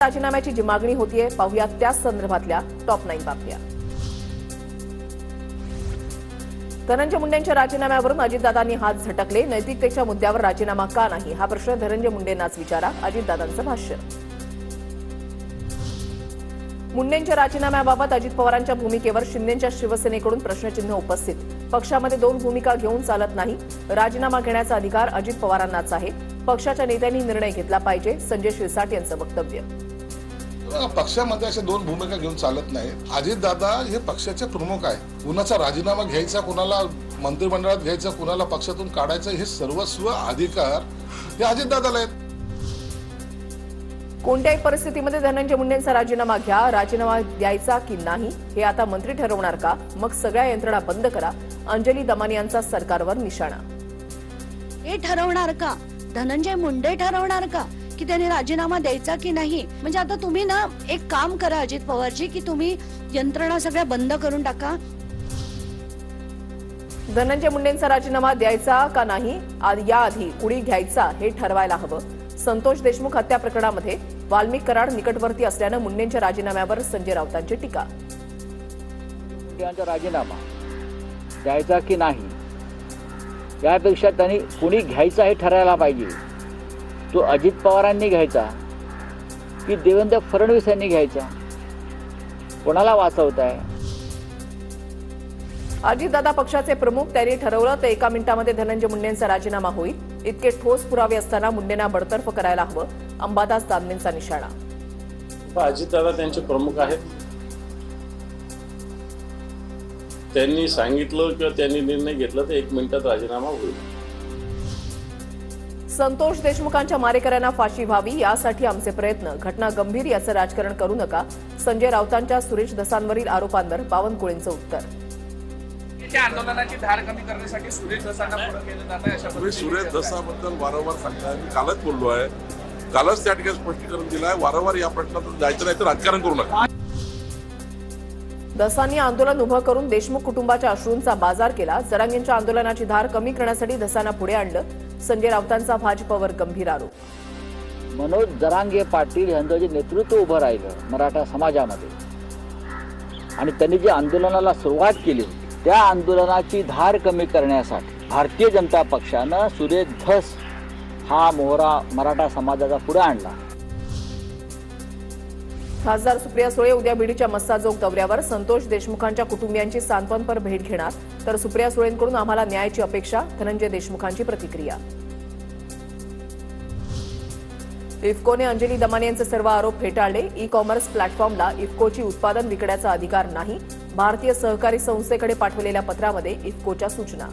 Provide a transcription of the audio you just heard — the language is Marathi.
राजीनाम्याची जी मागणी होतीये पाहूयात त्याच संदर्भातल्या टॉप 9 बातम्या। धनंजय मुंडेंच्या राजीनाम्यावरून अजितदादांनी हात झटकले। नैतिकतेच्या मुद्द्यावर राजीनामा का नाही हा प्रश्न धनंजय मुंडेंनाच विचारा, अजितदादांचं भाष्य। मुंडेंच्या राजीनाम्याबाबत अजित पवारांच्या भूमिकेवर शिंदेंच्या शिवसेनेकडून प्रश्नचिन्ह उपस्थित। पक्षामध्ये दोन भूमिका घेऊन चालत नाही, राजीनामा घेण्याचा अधिकार अजित पवारांनाच आहे, पक्षाच्या नेत्यांनी निर्णय घेतला पाहिजे, संजय शिरसाट यांचं वक्तव्य। पक्षामध्ये अशा दोन भूमिका घेऊन चालत नाही। अजितदादा हे पक्षाचे प्रमुख आहे, कुणाचा राजीनामा घ्यायचा, कुणाला मंत्रिमंडळात घ्यायचा, कुणाला पक्षातून काढायचं हे सर्वस्व अधिकार हे अजितदादाला आहेत। कोणत्याही परिस्थितीमध्ये धनंजय मुंडेंचा राजीनामा घ्या, राजीनामा द्यायचा की नाही हे आता मंत्री ठरवणार का? मग सगळ्या यंत्रणा बंद करा, अंजली दमानी यांचा सरकारवर निशाणा। हे ठरवणार का? धनंजय मुंडे ठरवणार का की त्यांनी राजीनामा द्यायचा की नाही? म्हणजे आता तुम्ही ना एक काम करा अजित पवारजी, की तुम्ही यंत्रणा सगळ्या बंद करून टाका। धनंजय मुंडेंचा राजीनामा द्यायचा का नाही याआधी कुणी घ्यायचा हे ठरवायला हवं। संतोष देशमुख हत्या प्रकरणामध्ये वाल्मिक कराड निकटवर्ती असल्यानं मुंडेंच्या राजीनाम्यावर संजय राऊतांची टीका। मुंडेंचा राजीनामा द्यायचा की नाही यापेक्षा त्यांनी कुणी घ्यायचा हे ठरायला पाहिजे। तो अजित पवारांनी घ्यायचा की देवेंद्र फडणवीस यांनी घ्यायचा? कोणाला वाचवताय? अजितदादा पक्षाचे प्रमुख, त्यांनी ठरवलं तर एका मिनिटामध्ये धनंजय मुंडेंचा राजीनामा होईल। इतके ठोस पुरावे असताना मुंडेंना बडतर्फ करायला हवं, अंबादास दानवेंचा निशाणा। अजितदादा त्यांचे प्रमुख आहेत, त्यांनी सांगितलं किंवा त्यांनी निर्णय घेतला तर एक मिनिटात राजीनामा होईल। संतोष देशमुखांच्या मारेकऱ्यांना फाशी व्हावी यासाठी आमचे प्रयत्न, घटना गंभीर याचं राजकारण करू नका, संजय राऊतांच्या सुरेश धसांवरील आरोपांवर बावनकुळेंचं उत्तर। आंदोलनाची धार कमी करण्यासाठी सुरेश धसांना पुढे केलं जात आहे अशा तुम्ही सुरेश धसाबद्दल वारंवार सांगताय, मी कालच बोललो आहे, कालच त्या ठिकाणी स्पष्टीकरण दिलं आहे, वारंवार या प्रश्नातून जायचं नाही तर राजकारण करू नका। धसांनी आंदोलन उभं करून देशमुख कुटुंबाच्या अश्रूंचा बाजार केला। जरांगेंच्या आंदोलनाची धार कमी करण्यासाठी धसांना पुढे आणलं, संजय राऊतांचा भाजपवर गंभीर आरोप। मनोज जरांगे पाटील यांचं जे नेतृत्व उभं राहिलं मराठा समाजामध्ये आणि त्यांनी जे आंदोलनाला सुरुवात केली त्या आंदोलनाची धार कमी करण्यासाठी भारतीय जनता पक्षानं सुरेश धस हा मोहरा मराठा समाजाचा पुढे आणला। खासदार सुप्रिया सुळे उद्या बीडच्या मस्साजोग दौऱ्यावर, संतोष देशमुखांच्या कुटुंबियांची सांत्वनपर भेट घेणार, तर सुप्रिया सुळेंकडून आम्हाला न्यायाची अपेक्षा, धनंजय देशमुखांची प्रतिक्रिया। इफ्कोने अंजली दमानी यांचे सर्व आरोप फेटाळले। ई कॉमर्स प्लॅटफॉर्मला इफ्कोची उत्पादन विकण्याचा अधिकार नाही, भारतीय सहकारी संस्थेकडे पाठवलेल्या पत्रामध्ये इफ्कोच्या सूचना।